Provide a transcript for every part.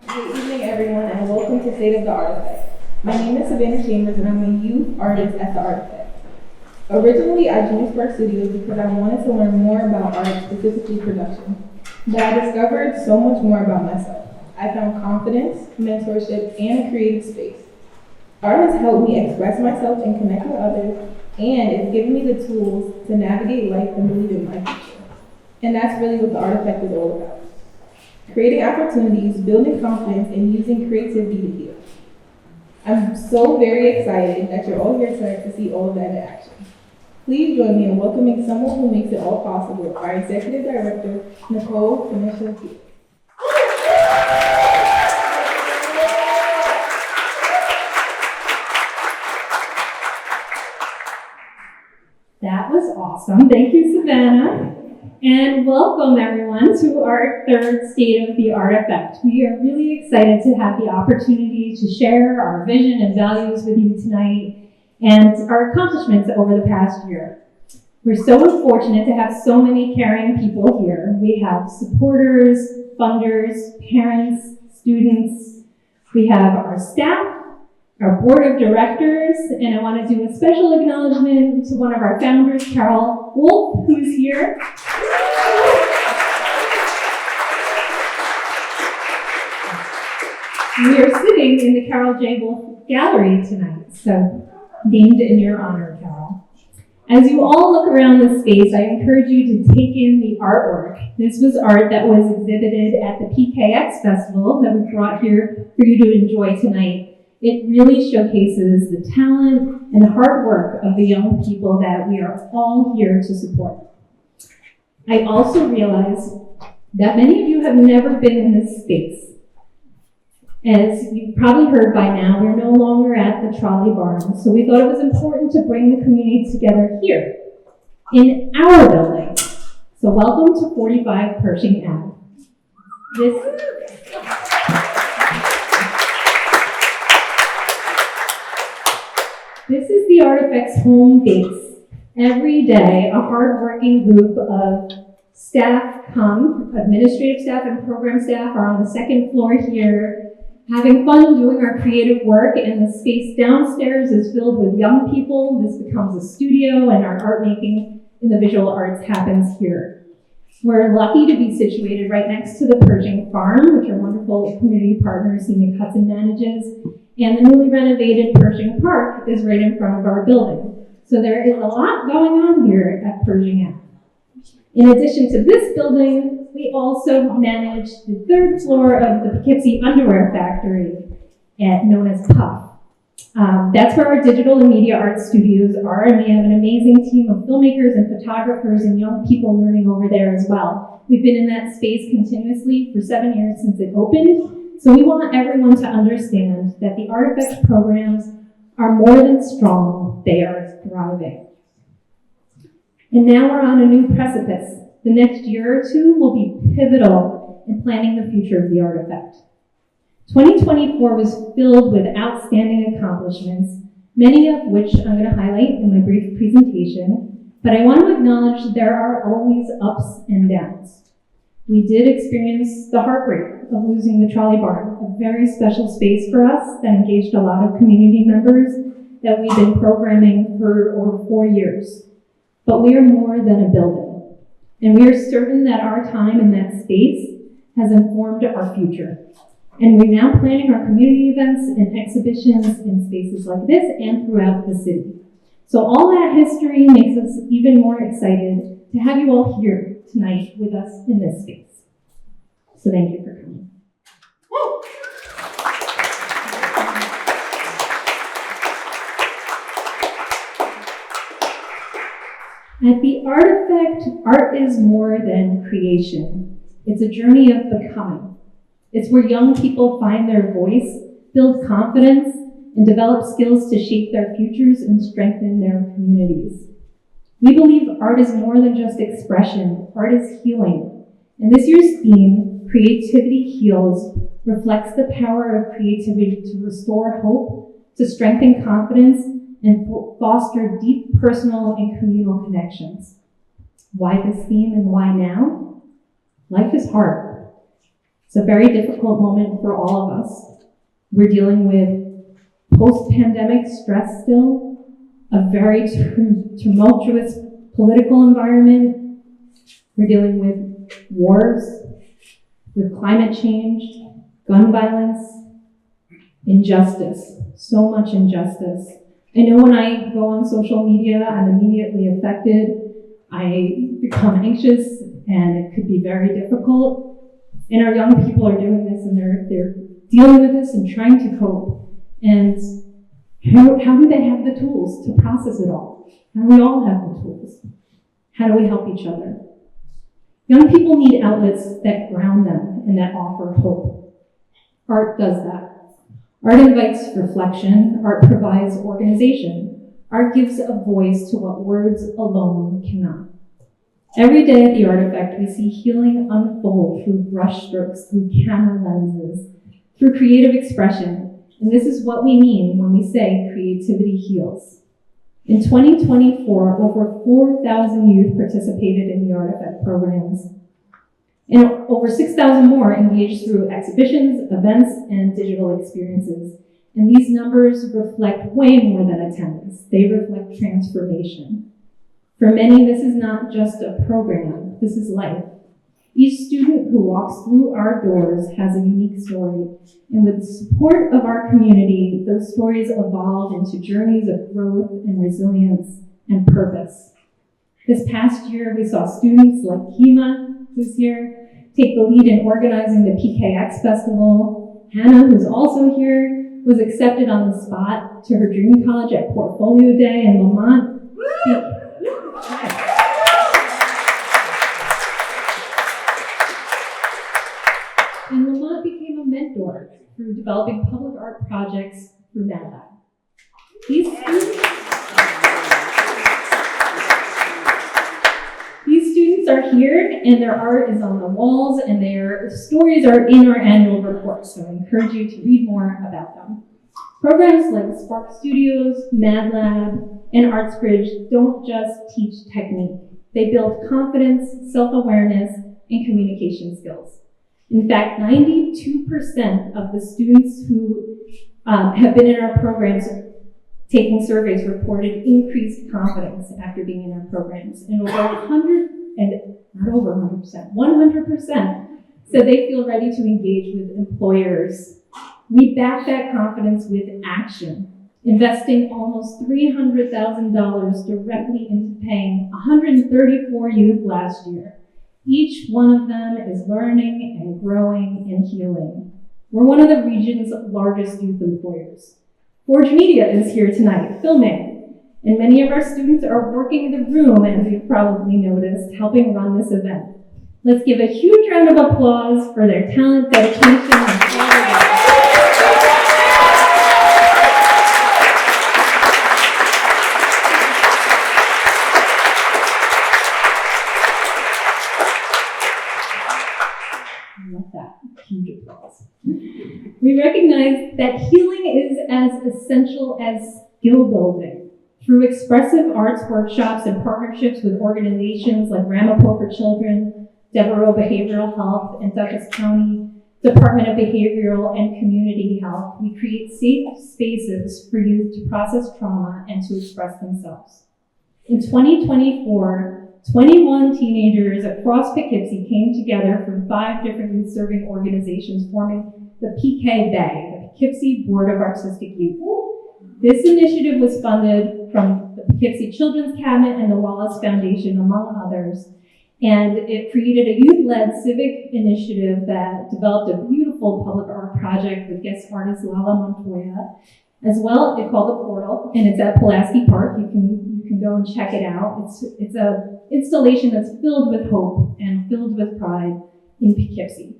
Good evening, everyone, and welcome to State of the Artifact. My name is Savannah Chambers, and I'm a youth artist at the Artifact. Originally, I joined Spark Studios because I wanted to learn more about art, specifically production. But I discovered so much more about myself. I found confidence, mentorship, and a creative space. Art has helped me express myself and connect with others, and it's given me the tools to navigate life and believe in my future. And that's really what the Artifact is all about. Creating opportunities, building confidence, and using creativity to heal. I'm so very excited that you're all here tonight to see all of that in action. Please join me in welcoming someone who makes it all possible, our Executive Director, Nicole Finisha. That was awesome. Thank you, Savannah. And welcome, everyone, to our third State of the Artifact. We are really excited to have the opportunity to share our vision and values with you tonight and our accomplishments over the past year. We're so fortunate to have so many caring people here. We have supporters, funders, parents, students. We have our staff, our board of directors, and I want to do a special acknowledgement to one of our founders, Carol Wolf, who's here. We are sitting in the Carol J. Wolf Gallery tonight, so named in your honor, Carol. As you all look around this space, I encourage you to take in the artwork. This was art that was exhibited at the PKX Festival that we brought here for you to enjoy tonight. It really showcases the talent and the hard work of the young people that we are all here to support. I also realize that many of you have never been in this space. As you've probably heard by now, we're no longer at the trolley barn, so we thought it was important to bring the community together here, in our building. So welcome to 45 Pershing Avenue. This is the Artifact's home base. Every day, a hardworking group of staff come, administrative staff and program staff are on the second floor here, having fun doing our creative work, and the space downstairs is filled with young people. This becomes a studio, and our art making in the visual arts happens here. We're lucky to be situated right next to the Pershing Farm, which our wonderful community partner, Scenic Hudson, manages, and the newly renovated Pershing Park is right in front of our building. So there is a lot going on here at Pershing Avenue. In addition to this building, we also manage the third floor of the Poughkeepsie underwear factory, known as Puff. That's where our digital and media art studios are, and we have an amazing team of filmmakers and photographers and young people learning over there as well. We've been in that space continuously for 7 years since it opened, so we want everyone to understand that the Artifact programs are more than strong, they are thriving. And now we're on a new precipice. The next year or two will be pivotal in planning the future of the Artifact. 2024 was filled with outstanding accomplishments, many of which I'm going to highlight in my brief presentation, but I want to acknowledge there are always ups and downs. We did experience the heartbreak of losing the trolley barn, a very special space for us that engaged a lot of community members that we've been programming for over 4 years. But we are more than a building, and we are certain that our time in that space has informed our future. And we're now planning our community events and exhibitions in spaces like this and throughout the city. So all that history makes us even more excited to have you all here tonight with us in this space. So thank you for coming. At the Artifact, art is more than creation. It's a journey of becoming. It's where young people find their voice, build confidence, and develop skills to shape their futures and strengthen their communities. We believe art is more than just expression. Art is healing. And this year's theme, Creativity Heals, reflects the power of creativity to restore hope, to strengthen confidence, and foster deep personal and communal connections. Why this theme and why now? Life is hard. It's a very difficult moment for all of us. We're dealing with post-pandemic stress still, a very tumultuous political environment. We're dealing with wars, with climate change, gun violence, injustice, so much injustice. I know when I go on social media, I'm immediately affected. I become anxious, and it could be very difficult. And our young people are doing this, and they're dealing with this and trying to cope. And how do they have the tools to process it all? How do we all have the tools? How do we help each other? Young people need outlets that ground them and that offer hope. Art does that. Art invites reflection. Art provides organization. Art gives a voice to what words alone cannot. Every day at the Artifact, we see healing unfold through brushstrokes, through camera lenses, through creative expression. And this is what we mean when we say creativity heals. In 2024, over 4,000 youth participated in the Artifact programs, and over 6,000 more engaged through exhibitions, events, and digital experiences. And these numbers reflect way more than attendance. They reflect transformation. For many, this is not just a program, this is life. Each student who walks through our doors has a unique story, and with the support of our community, those stories evolve into journeys of growth and resilience and purpose. This past year, we saw students like Kima, who's here, take the lead in organizing the PKX Festival. Hannah, who's also here, was accepted on the spot to her dream college at Portfolio Day, and Lamont became a mentor through developing public art projects through MadLab. These students are here, and their art is on the walls, and their stories are in our annual report, so I encourage you to read more about them. Programs like Spark Studios, MadLab, and ArtsBridge don't just teach technique. They build confidence, self-awareness, and communication skills. In fact, 92% of the students who have been in our programs taking surveys reported increased confidence after being in our programs. And over 100% said they feel ready to engage with employers. We back that confidence with action, investing almost $300,000 directly into paying 134 youth last year. Each one of them is learning and growing and healing. We're one of the region's largest youth employers. Forge Media is here tonight, filming, and many of our students are working the room, as you've probably noticed, helping run this event. Let's give a huge round of applause for their talent, dedication, and quality. Huge applause. We recognize that healing is as essential as skill building. Through expressive arts workshops and partnerships with organizations like Ramapo for Children, Devereaux Behavioral Health, and Dutchess County Department of Behavioral and Community Health, we create safe spaces for youth to process trauma and to express themselves. In 2024, 21 teenagers across Poughkeepsie came together from 5 different youth-serving organizations, forming the PK Bay, the Poughkeepsie Board of Artistic Youth. This initiative was funded from the Poughkeepsie Children's Cabinet and the Wallace Foundation, among others, and it created a youth-led civic initiative that developed a beautiful public art project with guest artist Lala Montoya. As well, it's called The Portal, and it's at Pulaski Park. You can go and check it out. It's a installation that's filled with hope and filled with pride in Poughkeepsie.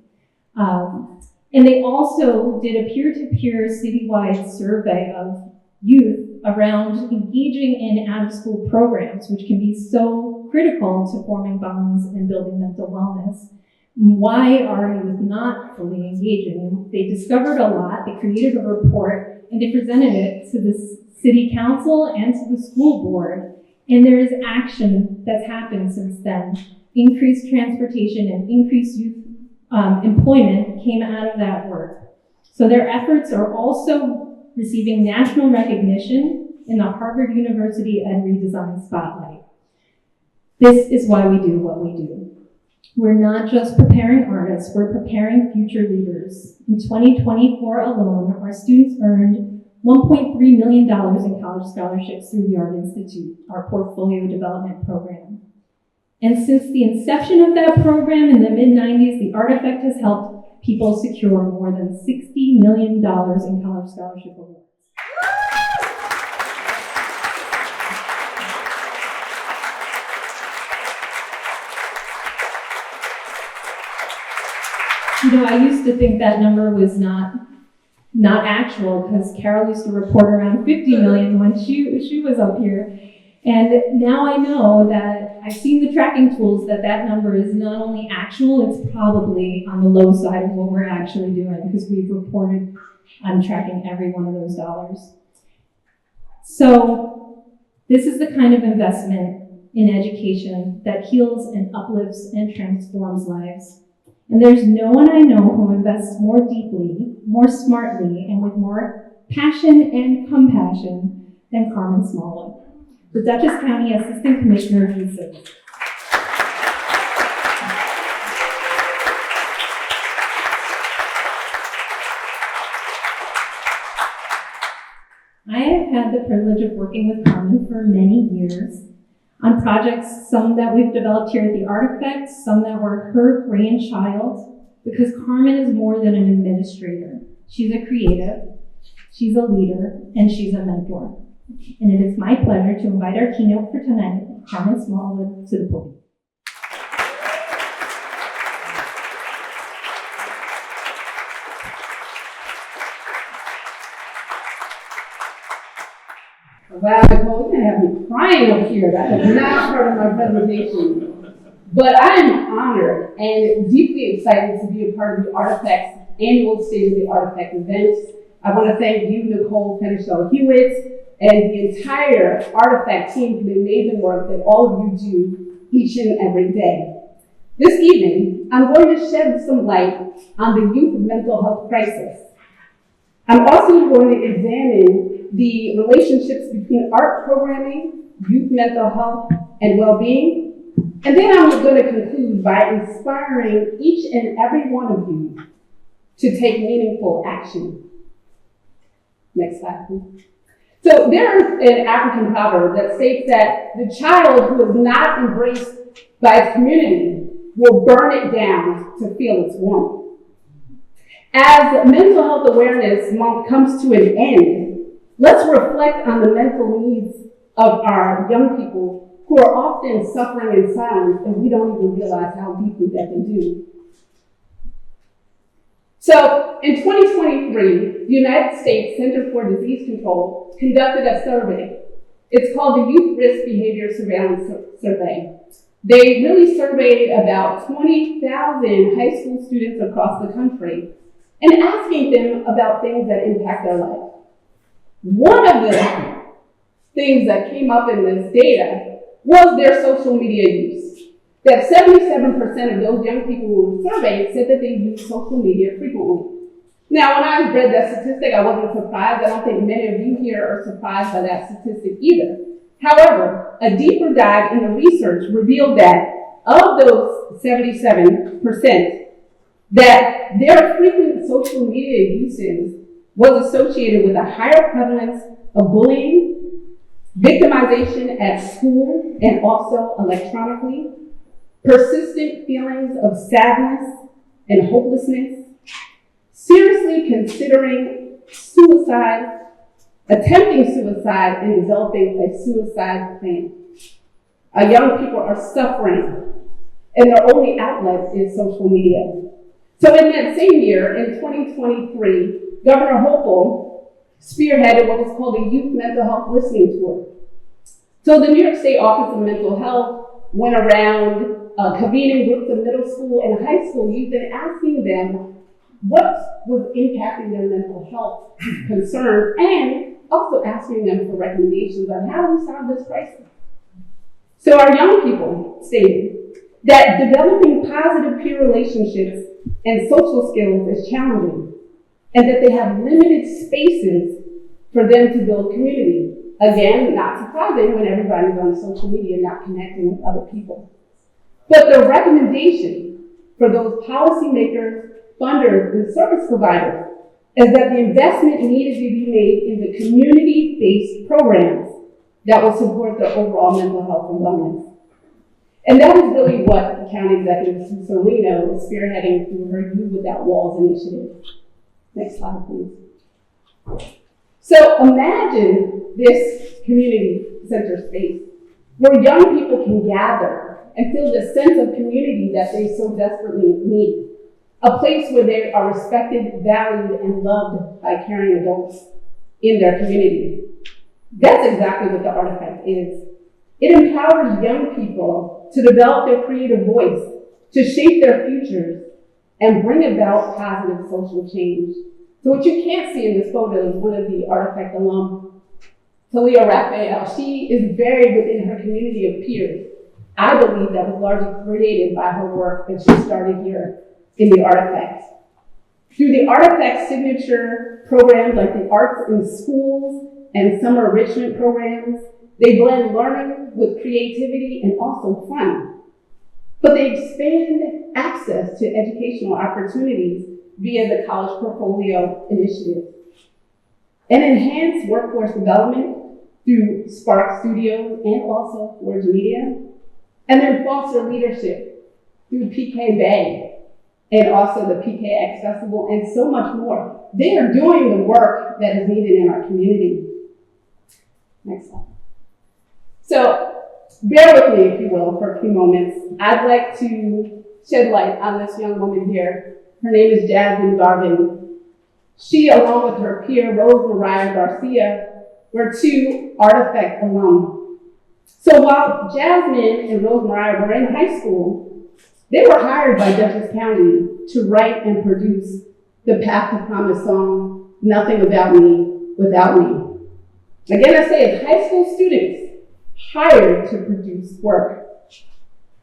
And they also did a peer-to-peer citywide survey of youth around engaging in out-of-school programs, which can be so critical to forming bonds and building mental wellness. Why are youth not fully engaging? They discovered a lot, they created a report, and they presented it to the city council and to the school board. And there is action that's happened since then. Increased transportation and increased youth employment came out of that work. So their efforts are also receiving national recognition in the Harvard University Ed Redesign Spotlight. This is why we do what we do. We're not just preparing artists, we're preparing future leaders. In 2024 alone, our students earned $1.3 million in college scholarships through the Art Institute, our portfolio development program. And since the inception of that program in the mid-90s, the Artifact has helped people secure more than $60 million in college scholarship awards. You know, I used to think that number was not actual, because Carol used to report around 50 million when she was up here. And now I know that I've seen the tracking tools that number is not only actual, it's probably on the low side of what we're actually doing, because we've reported on tracking every one of those dollars. So this is the kind of investment in education that heals and uplifts and transforms lives. And there's no one I know who invests more deeply, more smartly, and with more passion and compassion than Carmen Smallwood, the Dutchess County Assistant Commissioner of Youth Services. I have had the privilege of working with Carmen for many years on projects, some that we've developed here at the Artifact, some that were her brainchild, because Carmen is more than an administrator. She's a creative, she's a leader, and she's a mentor. And it is my pleasure to invite our keynote for tonight, Carmen Smallwood, to the podium. Wow, Nicole, you're gonna have me crying up here. That is not part of my presentation. But I am honored and deeply excited to be a part of the Artifact's annual State of the Artifact event. I want to thank you, Nicole Fenichel-Hewitt, and the entire Artifact team for the amazing work that all of you do each and every day. This evening, I'm going to shed some light on the youth mental health crisis. I'm also going to examine the relationships between art programming, youth mental health, and well-being. And then I'm going to conclude by inspiring each and every one of you to take meaningful action. Next slide, please. So there is an African proverb that states that the child who is not embraced by its community will burn it down to feel its warmth. As Mental Health Awareness Month comes to an end, let's reflect on the mental needs of our young people who are often suffering in silence, and we don't even realize how deeply that can do. So, in 2023, the United States Center for Disease Control conducted a survey. It's called the Youth Risk Behavior Surveillance Survey. They really surveyed about 20,000 high school students across the country and asking them about things that impact their life. One of the things that came up in this data was their social media use. That 77% of those young people who were surveyed said that they use social media frequently. Now, when I read that statistic, I wasn't surprised. I don't think many of you here are surprised by that statistic either. However, a deeper dive in the research revealed that of those 77%, that their frequent social media usage was associated with a higher prevalence of bullying, victimization at school and also electronically, persistent feelings of sadness and hopelessness, seriously considering suicide, attempting suicide, and developing a suicide plan. Our young people are suffering, and their only outlet is social media. So in that same year, in 2023, Governor Hochul spearheaded what was called a Youth Mental Health Listening Tour. So the New York State Office of Mental Health went around convening groups of middle school and high school youth and asking them what was impacting their mental health concerns, and also asking them for recommendations on how do we solve this crisis. So our young people stated that developing positive peer relationships and social skills is challenging, and that they have limited spaces for them to build community. Again, not surprising when everybody's on social media not connecting with other people. But the recommendation for those policymakers, funders, and service providers is that the investment needed to be made in the community-based programs that will support their overall mental health and wellness. And that is really what the County Executive Serino is spearheading through her You Without Walls initiative. Next slide, please. So imagine this community center space where young people can gather and feel the sense of community that they so desperately need. A place where they are respected, valued, and loved by caring adults in their community. That's exactly what the Artifact is. It empowers young people to develop their creative voice, to shape their futures, and bring about positive social change. So what you can't see in this photo is one of the Artifact alum, Talia Raphael. She is buried within her community of peers. I believe that was largely created by her work that she started here in the Artifact. Through the Artifact signature programs like the Arts in Schools and Summer Enrichment programs, they blend learning with creativity and also fun. But they expand access to educational opportunities via the College Portfolio Initiative, and enhance workforce development through Spark Studios and also Forge Media, and then foster leadership through PK Bay and also the PKX Festival and so much more. They are doing the work that is needed in our community. Next slide. So bear with me, if you will, for a few moments. I'd like to shed light on this young woman here. Her name is Jasmine Garvin. She, along with her peer, Rose Mariah Garcia, were two Artifact alum. So while Jasmine and Rose Mariah were in high school, they were hired by Dutchess County to write and produce the Path to Promise song, Nothing About Me Without Me. Again, I say it's high school students hired to produce work.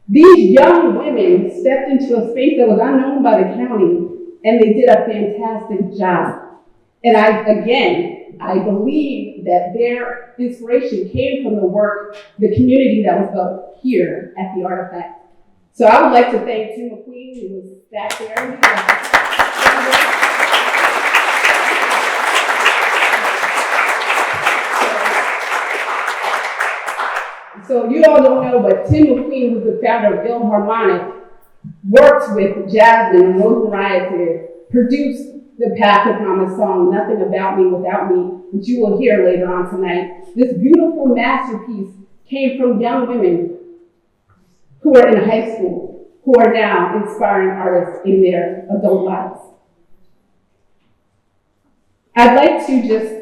These young women stepped into a space that was unknown by the county, and they did a fantastic job. And I believe that their inspiration came from the work, the community that was built here at the Artifact. So I would like to thank Tim McQueen, who was back there. So you all don't know, but Tim McQueen, who's the founder of Philharmonic, worked with Jasmine and Rose Mariah to produce the Path to Promise song, Nothing About Me Without Me, which you will hear later on tonight. This beautiful masterpiece came from young women who are in high school, who are now inspiring artists in their adult lives. I'd like to just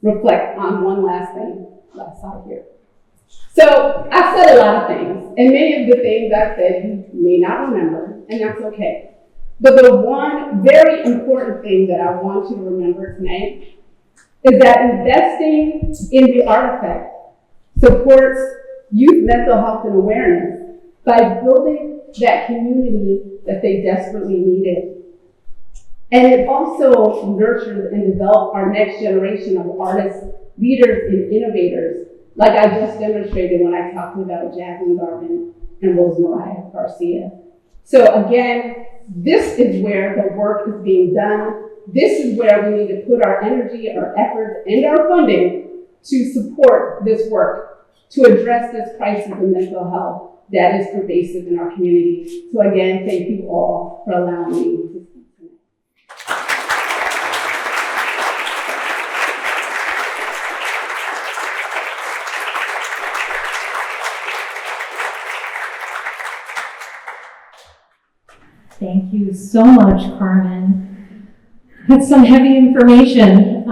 reflect on one last thing. Last slide here. So I've said a lot of things, and many of the things I've said you may not remember, and that's okay. But the one very important thing that I want you to remember tonight is that investing in the Artifact supports youth mental health and awareness by building that community that they desperately needed. And it also nurtures and develops our next generation of artists, leaders, and innovators, like I just demonstrated when I talked about Jasmine Garvin and Rose Mariah Garcia. So again, this is where the work is being done. This is where we need to put our energy, our efforts, and our funding to support this work, to address this crisis of mental health that is pervasive in our community. So again, thank you all for allowing me to speak tonight. Thank you so much, Carmen. That's some heavy information,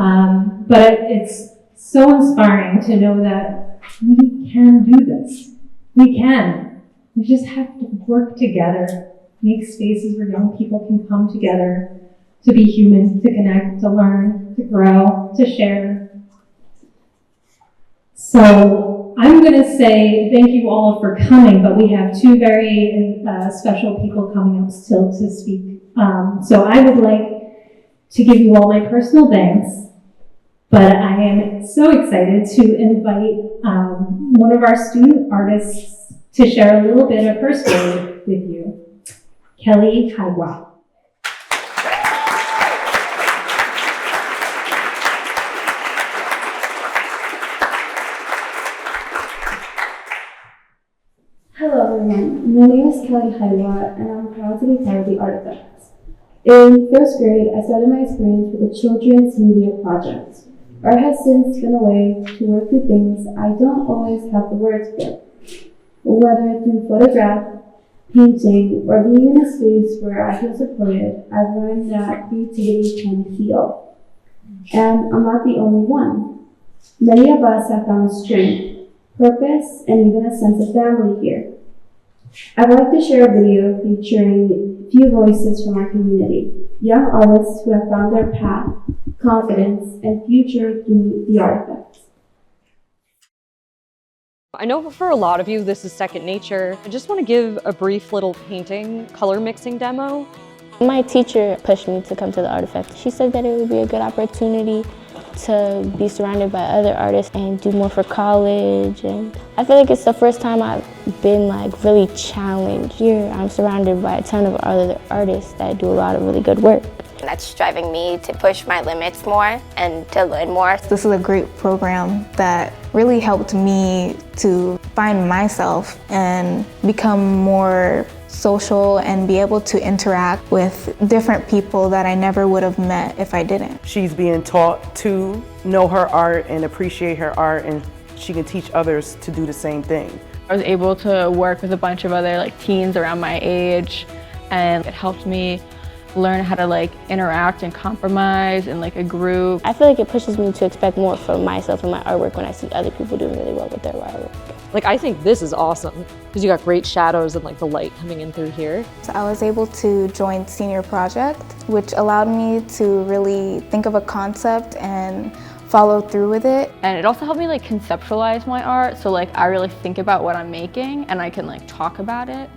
but it's so inspiring to know that we can do this. We can. We just have to work together, make spaces where young people can come together to be human, to connect, to learn, to grow, to share. So I'm going to say thank you all for coming, but we have two very special people coming up still to speak. So I would like to give you all my personal thanks, but I am so excited to invite one of our student artists to share a little bit of her story with you, Kelly Haiwa. Hello everyone, my name is Kelly Haiwa and I'm proud to be part of the Artifacts. In first grade, I started my experience with the Children's Media Project. Art has since been a way to work through things I don't always have the words for. Whether through photograph, painting, or being in a space where I feel supported, I've learned that creativity can heal. And I'm not the only one. Many of us have found strength, purpose, and even a sense of family here. I'd like to share a video featuring a few voices from our community, young artists who have found their path, confidence, and future through the Artifacts. I know for a lot of you this is second nature. I just want to give a brief little painting color mixing demo. My teacher pushed me to come to the Artifact. She said that it would be a good opportunity to be surrounded by other artists and do more for college. And I feel like it's the first time I've been really challenged. Here I'm surrounded by a ton of other artists that do a lot of really good work. That's driving me to push my limits more and to learn more. This is a great program that really helped me to find myself and become more social and be able to interact with different people that I never would have met if I didn't. She's being taught to know her art and appreciate her art, and she can teach others to do the same thing. I was able to work with a bunch of other teens around my age, and it helped me learn how to interact and compromise in a group. I feel like it pushes me to expect more from myself and my artwork when I see other people doing really well with their artwork. I think this is awesome because you got great shadows and the light coming in through here. So I was able to join Senior Project, which allowed me to really think of a concept and follow through with it. And it also helped me conceptualize my art, so I really think about what I'm making and I can talk about it.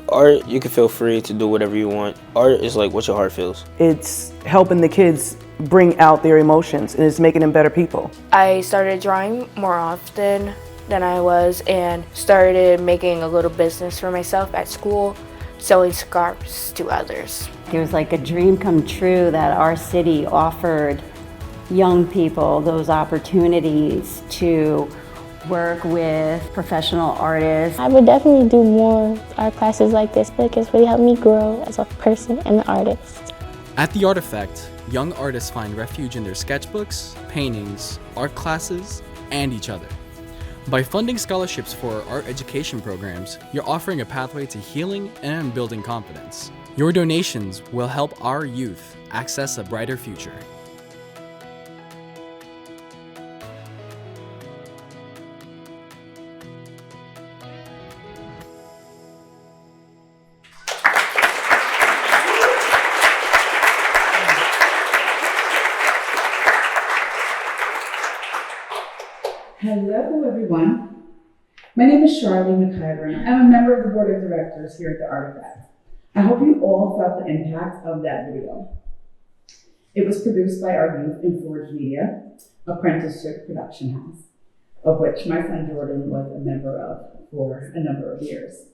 Art, you can feel free to do whatever you want. Art is what your heart feels. It's helping the kids bring out their emotions, and it's making them better people. I started drawing more often than I was and started making a little business for myself at school, selling scarves to others. It was a dream come true that our city offered young people those opportunities to work with professional artists. I would definitely do more art classes like this because it's really helped me grow as a person and an artist. At the Artifact, young artists find refuge in their sketchbooks, paintings, art classes, and each other. By funding scholarships for art education programs, you're offering a pathway to healing and building confidence. Your donations will help our youth access a brighter future. Hello everyone, my name is Charlie McIver and I'm a member of the Board of Directors here at the Artifact. I hope you all felt the impact of that video. It was produced by our youth in Forge Media, apprenticeship production house, of which my son Jordan was a member of for a number of years.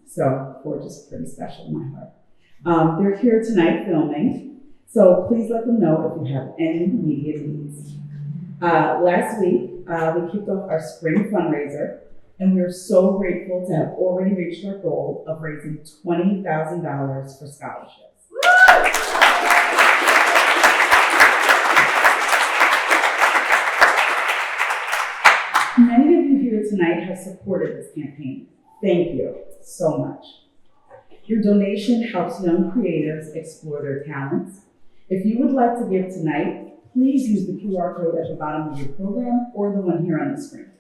So Forge is pretty special in my heart. They're here tonight filming, so please let them know if you have any media needs. Last week, we kicked off our spring fundraiser, and we are so grateful to have already reached our goal of raising $20,000 for scholarships. Many of you here tonight have supported this campaign. Thank you so much. Your donation helps young creatives explore their talents. If you would like to give tonight, please use the QR code at the bottom of your program or the one here on the screen.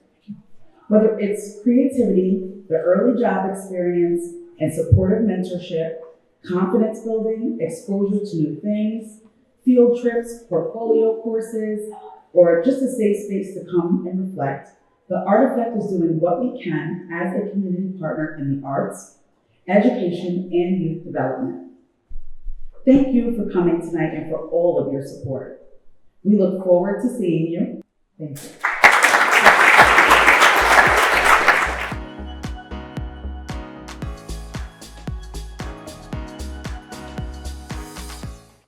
Whether it's creativity, the early job experience, and supportive mentorship, confidence building, exposure to new things, field trips, portfolio courses, or just a safe space to come and reflect, The Artifact is doing what we can as a community partner in the arts, education, and youth development. Thank you for coming tonight and for all of your support. We look forward to seeing you. Thank you.